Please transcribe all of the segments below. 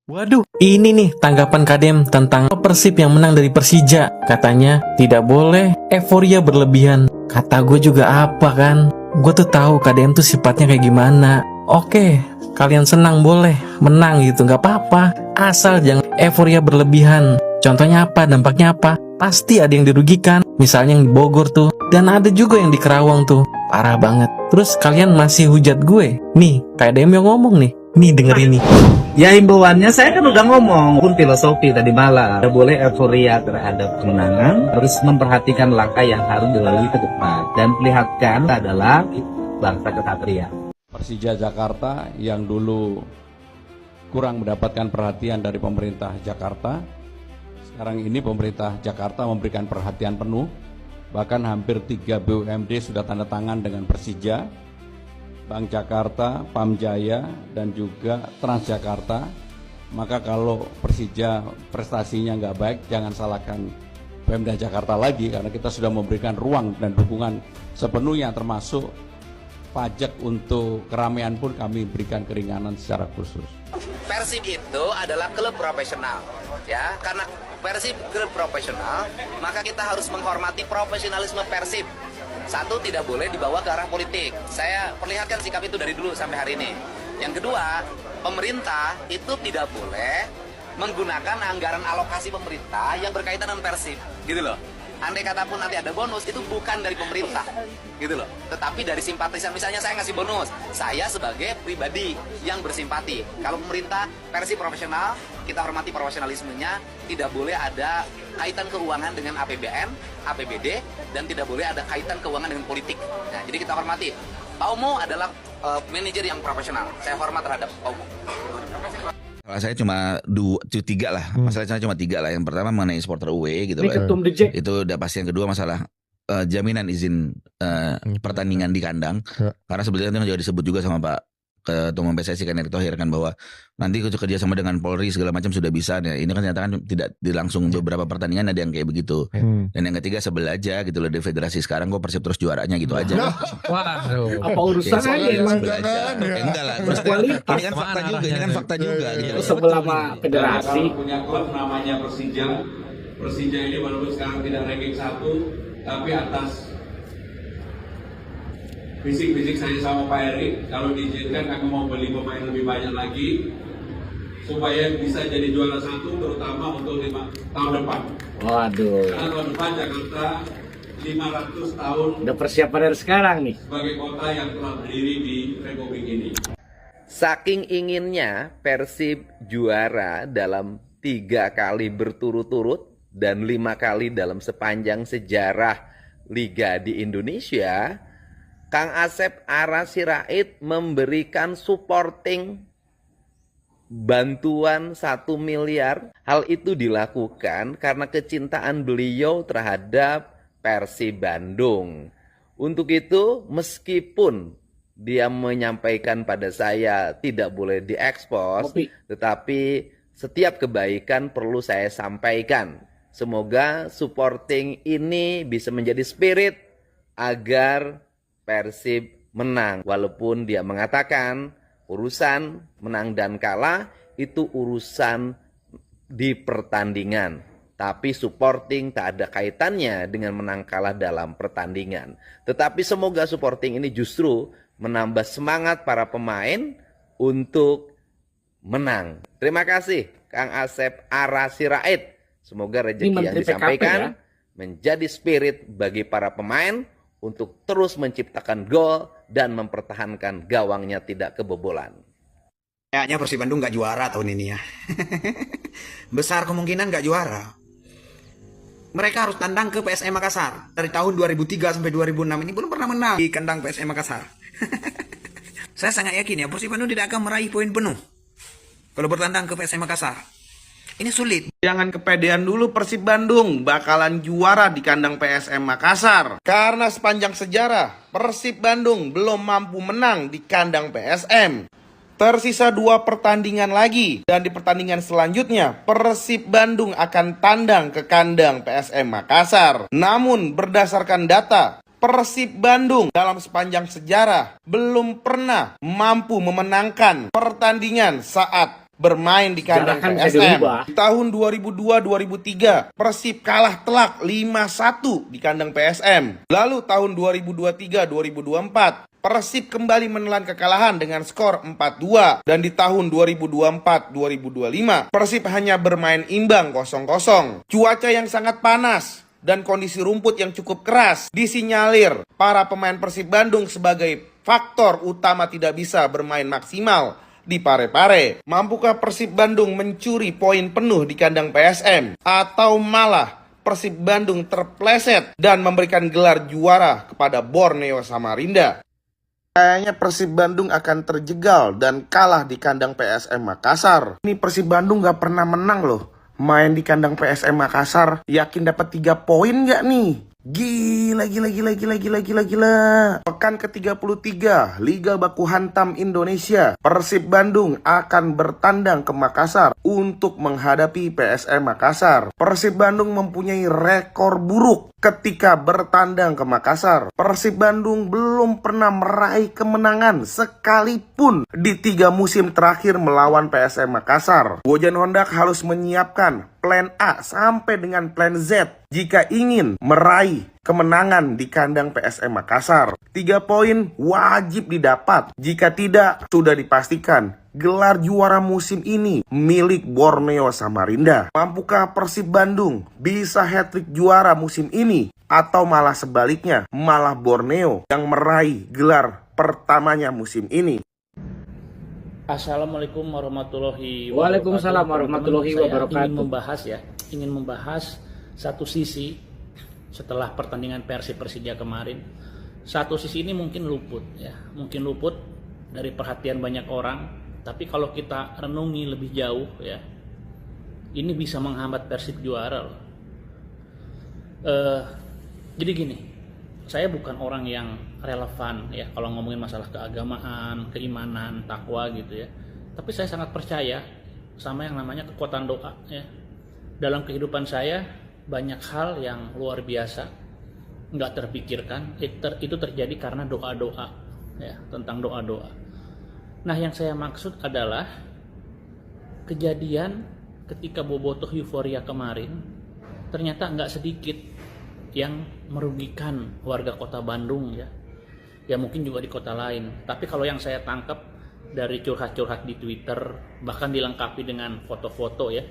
Waduh, ini nih tanggapan Kadem tentang Persib yang menang dari Persija. Katanya tidak boleh euforia berlebihan. Kata gue juga apa kan? Gue tuh tahu Kadem tuh sifatnya kayak gimana. Oke, kalian senang boleh menang gitu, nggak apa-apa. Asal jangan euforia berlebihan. Contohnya apa? Dampaknya apa? Pasti ada yang dirugikan. Misalnya yang di Bogor tuh. Dan ada juga yang di Kerawang tuh. Parah banget. Terus kalian masih hujat gue. Nih, Kadem yang ngomong nih. Nih dengerin nih. Ya himbauannya saya kan udah ngomong pun filosofi tadi malam. Tidak boleh euforia terhadap kemenangan, harus memperhatikan langkah yang harus dilalui ke depan dan perlihatkan adalah bangsa kesatria. Persija Jakarta yang dulu kurang mendapatkan perhatian dari pemerintah Jakarta, sekarang ini pemerintah Jakarta memberikan perhatian penuh, bahkan hampir 3 BUMD sudah tanda tangan dengan Persija, Bank Jakarta, Pamjaya, dan juga Transjakarta. Maka kalau Persija prestasinya nggak baik, jangan salahkan Pemda Jakarta lagi, karena kita sudah memberikan ruang dan dukungan sepenuhnya, termasuk pajak untuk keramaian pun kami berikan keringanan secara khusus. Persib itu adalah klub profesional, ya. Karena Persib klub profesional, maka kita harus menghormati profesionalisme Persib. Satu, tidak boleh dibawa ke arah politik. Saya perlihatkan sikap itu dari dulu sampai hari ini. Yang kedua, pemerintah itu tidak boleh menggunakan anggaran alokasi pemerintah yang berkaitan dengan Persib, gitu loh. Andai kata pun nanti ada bonus, itu bukan dari pemerintah, gitu loh. Tetapi dari simpatisan, misalnya saya ngasih bonus, saya sebagai pribadi yang bersimpati. Kalau pemerintah, Persib profesional, kita hormati profesionalismenya, tidak boleh ada kaitan keuangan dengan APBN, APBD, dan tidak boleh ada kaitan keuangan dengan politik. Nah, jadi kita hormati. Pak Omo adalah manajer yang profesional. Saya hormat terhadap Pak Omo. Kalau saya cuma tiga lah, masalahnya cuma tiga lah. Yang pertama mengenai supporter away gitu loh. Itu udah pasti. Yang kedua masalah jaminan izin pertandingan di kandang. Karena sebetulnya itu juga disebut juga sama Pak Ketua Umum PSSI kan Erick Thohir kan, bahwa nanti kerja sama dengan Polri segala macam sudah bisa. Nah, ini kan ternyata kan tidak dilangsung beberapa pertandingan ada yang kayak begitu. Dan yang ketiga sebel aja gitu loh, di federasi sekarang kok Persib terus juaranya gitu aja. Waduh. Apa urusannya emang? Enggak lah. Ini kan fakta juga, ini kan fakta juga gitu. Sebelah sama federasi. Punya klub namanya Persija. Persija ini walaupun sekarang tidak ranking 1, tapi atas bisik-bisik saya sama Pak Erik, kalau diizinkan kami mau beli pemain lebih banyak lagi supaya bisa jadi juara 1, terutama untuk tahun depan. Waduh. Karena tahun depan Jakarta 500 tahun Udah persiapan dari sekarang nih. sebagai kota yang telah berdiri di Republik ini. Saking inginnya Persib juara dalam 3 kali berturut-turut dan 5 kali dalam sepanjang sejarah Liga di Indonesia, Kang Asep Ara Sirait memberikan supporting bantuan 1 miliar. Hal itu dilakukan karena kecintaan beliau terhadap Persib Bandung. Untuk itu, meskipun dia menyampaikan pada saya tidak boleh diekspos, tetapi setiap kebaikan perlu saya sampaikan. Semoga supporting ini bisa menjadi spirit agar Persib menang. Walaupun dia mengatakan urusan menang dan kalah itu urusan di pertandingan, tapi supporting tak ada kaitannya dengan menang kalah dalam pertandingan. Tetapi semoga supporting ini justru menambah semangat para pemain untuk menang. Terima kasih Kang Asep Ara Sirait. Semoga rezeki yang disampaikan menjadi spirit bagi para pemain untuk terus menciptakan gol dan mempertahankan gawangnya tidak kebobolan. Kayaknya Persib Bandung nggak juara tahun ini ya. Besar kemungkinan nggak juara. Mereka harus tandang ke PSM Makassar. Dari tahun 2003 sampai 2006 ini belum pernah menang di kandang PSM Makassar. Saya sangat yakin ya Persib Bandung tidak akan meraih poin penuh kalau bertandang ke PSM Makassar. Ini sulit. Jangan kepedean dulu, Persib Bandung bakalan juara di kandang PSM Makassar. Karena sepanjang sejarah, Persib Bandung belum mampu menang di kandang PSM. Tersisa 2 pertandingan lagi. Dan di pertandingan selanjutnya, Persib Bandung akan tandang ke kandang PSM Makassar. Namun, berdasarkan data, Persib Bandung dalam sepanjang sejarah belum pernah mampu memenangkan pertandingan saat bermain di kandang PSM. Di tahun 2002-2003, Persib kalah telak 5-1 di kandang PSM. Lalu tahun 2023-2024, Persib kembali menelan kekalahan dengan skor 4-2. Dan di tahun 2024-2025, Persib hanya bermain imbang 0-0. Cuaca yang sangat panas dan kondisi rumput yang cukup keras disinyalir para pemain Persib Bandung sebagai faktor utama tidak bisa bermain maksimal di Parepare. Mampukah Persib Bandung mencuri poin penuh di kandang PSM? Atau malah Persib Bandung terpleset dan memberikan gelar juara kepada Borneo Samarinda? Kayaknya Persib Bandung akan terjegal dan kalah di kandang PSM Makassar. Ini Persib Bandung gak pernah menang loh. Main di kandang PSM Makassar, yakin dapat 3 poin gak nih? Gila. Pekan ke-33 Liga Baku Hantam Indonesia, Persib Bandung akan bertandang ke Makassar untuk menghadapi PSM Makassar. Persib Bandung mempunyai rekor buruk ketika bertandang ke Makassar. Persib Bandung belum pernah meraih kemenangan sekalipun di 3 musim terakhir melawan PSM Makassar. Bojan Hondak harus menyiapkan plan A sampai dengan plan Z jika ingin meraih kemenangan di kandang PSM Makassar. 3 poin wajib didapat. Jika tidak, sudah dipastikan gelar juara musim ini milik Borneo Samarinda. Mampukah Persib Bandung bisa hat-trick juara musim ini? Atau malah sebaliknya, malah Borneo yang meraih gelar pertamanya musim ini? Assalamualaikum warahmatullahi wabarakatuh. Waalaikumsalam warahmatullahi wabarakatuh. Ingin membahas satu sisi setelah pertandingan Persib Persija kemarin. Satu sisi ini mungkin luput dari perhatian banyak orang, tapi kalau kita renungi lebih jauh ya, ini bisa menghambat Persib juara loh. Jadi gini, saya bukan orang yang relevan ya kalau ngomongin masalah keagamaan, keimanan, takwa gitu ya. Tapi saya sangat percaya sama yang namanya kekuatan doa ya. Dalam kehidupan saya banyak hal yang luar biasa nggak terpikirkan itu terjadi karena doa-doa ya, tentang doa-doa. Nah, yang saya maksud adalah kejadian ketika bobotoh euforia kemarin ternyata nggak sedikit yang merugikan warga kota Bandung ya. Ya mungkin juga di kota lain. Tapi kalau yang saya tangkap dari curhat-curhat di Twitter, bahkan dilengkapi dengan foto-foto ya,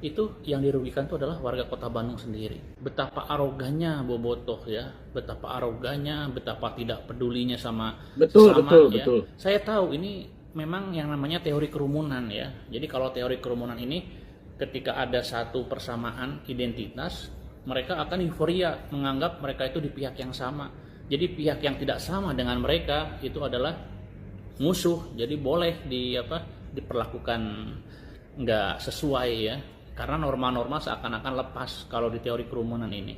itu yang dirugikan itu adalah warga kota Bandung sendiri. Betapa arogannya bobotoh ya, betapa arogannya, betapa tidak pedulinya sama sesama ya. Betul. Saya tahu ini memang yang namanya teori kerumunan ya. Jadi kalau teori kerumunan ini ketika ada satu persamaan identitas, mereka akan euforia menganggap mereka itu di pihak yang sama. Jadi pihak yang tidak sama dengan mereka itu adalah musuh. Jadi boleh diperlakukan nggak sesuai ya. Karena norma-norma seakan-akan lepas kalau di teori kerumunan ini.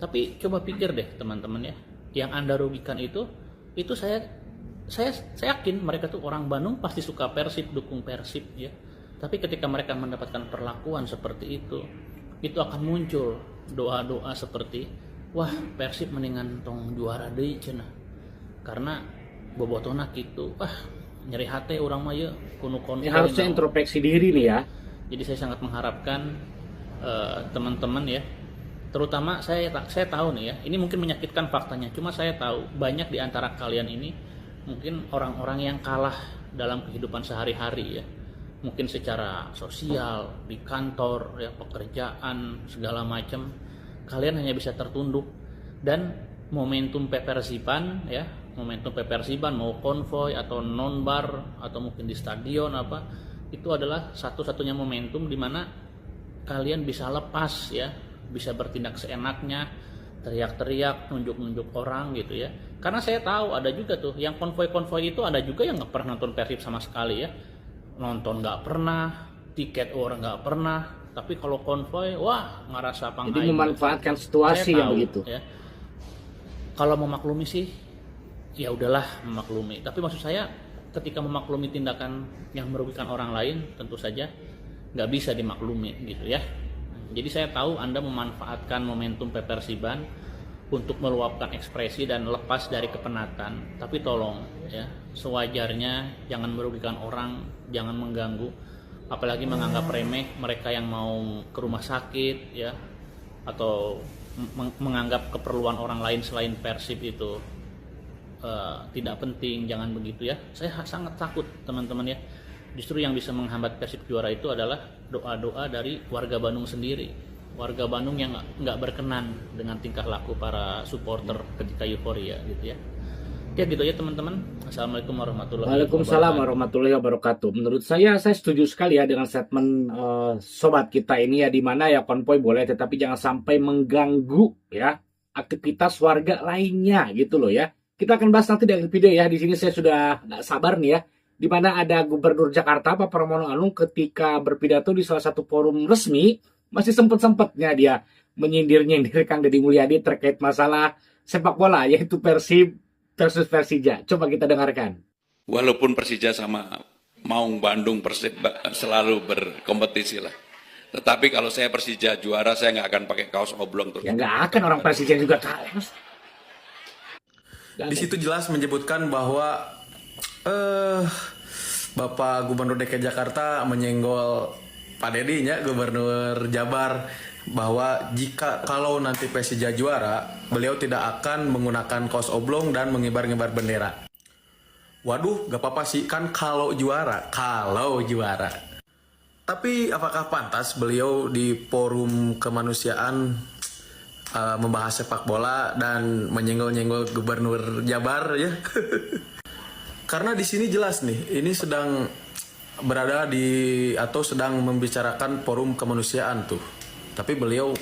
Tapi coba pikir deh teman-teman ya, yang Anda rugikan itu saya yakin mereka tuh orang Bandung pasti suka Persib, dukung Persib ya. Tapi ketika mereka mendapatkan perlakuan seperti itu akan muncul doa-doa seperti, wah Persib mendingan tong juara deui cenah. Karena bobotona kitu, wah nyeri hati orang mah ya kuno konvoy. Ini harusnya introspeksi diri nih ya. Jadi saya sangat mengharapkan teman-teman ya, terutama saya tahu nih ya, ini mungkin menyakitkan faktanya, cuma saya tahu banyak di antara kalian ini mungkin orang-orang yang kalah dalam kehidupan sehari-hari ya, mungkin secara sosial, di kantor ya, pekerjaan segala macam, kalian hanya bisa tertunduk dan momentum Persibban ya, momentum Persibban mau konvoy atau non bar atau mungkin di stadion apa, itu adalah satu-satunya momentum di mana kalian bisa lepas ya, bisa bertindak seenaknya, teriak-teriak, nunjuk-nunjuk orang gitu ya. Karena saya tahu ada juga tuh yang konvoy-konvoy itu ada juga yang nggak pernah nonton Persib sama sekali ya, nonton nggak pernah, tiket orang nggak pernah, tapi kalau konvoy wah ngerasa pangkai. Jadi memanfaatkan situasi yang begitu. Ya. Kalau memaklumi sih ya udahlah memaklumi, tapi maksud saya ketika memaklumi tindakan yang merugikan orang lain tentu saja nggak bisa dimaklumi gitu ya. Jadi saya tahu Anda memanfaatkan momentum Persibban untuk meluapkan ekspresi dan lepas dari kepenatan, tapi tolong ya sewajarnya jangan merugikan orang, jangan mengganggu. apalagi menganggap remeh mereka yang mau ke rumah sakit ya, atau menganggap keperluan orang lain selain Persib itu tidak penting. Jangan begitu ya. Saya sangat takut teman-teman ya. Justru yang bisa menghambat Persib juara itu adalah doa-doa dari warga Bandung sendiri. Warga Bandung yang nggak berkenan dengan tingkah laku para supporter ketika euforia gitu ya. Ya gitu ya teman-teman. Assalamualaikum warahmatullahi wabarakatuh. Waalaikumsalam warahmatullahi wabarakatuh. Menurut saya setuju sekali ya dengan statement sobat kita ini ya, di mana ya konvoy boleh tetapi jangan sampai mengganggu ya aktivitas warga lainnya gitu loh ya. Kita akan bahas nanti di video ya. Di sini saya sudah nggak sabar nih ya, di mana ada Gubernur Jakarta Pak Pramono Anung ketika berpidato di salah satu forum resmi masih sempet-sempetnya dia menyindir-nyindir Kang Deddy Mulyadi terkait masalah sepak bola yaitu Persib versus Persija. Coba kita dengarkan. Walaupun Persija sama Maung Bandung Persib selalu berkompetisi lah. Tetapi kalau saya Persija juara, saya nggak akan pakai kaos oblong tuh. Ya nggak akan, orang Persija juga kalah. Di situ jelas menyebutkan bahwa Bapak Gubernur DKI Jakarta menyenggol Pak Deddy nya, Gubernur Jabar, bahwa kalau nanti Persija juara, beliau tidak akan menggunakan kaos oblong dan mengibar-ngibar bendera. Waduh, gak apa-apa sih, kan kalau juara. Tapi apakah pantas beliau di forum kemanusiaan membahas sepak bola dan menyenggol-nyenggol Gubernur Jabar ya? Karena di sini jelas nih, ini sedang berada di atau sedang membicarakan forum kemanusiaan tuh. Tapi beliau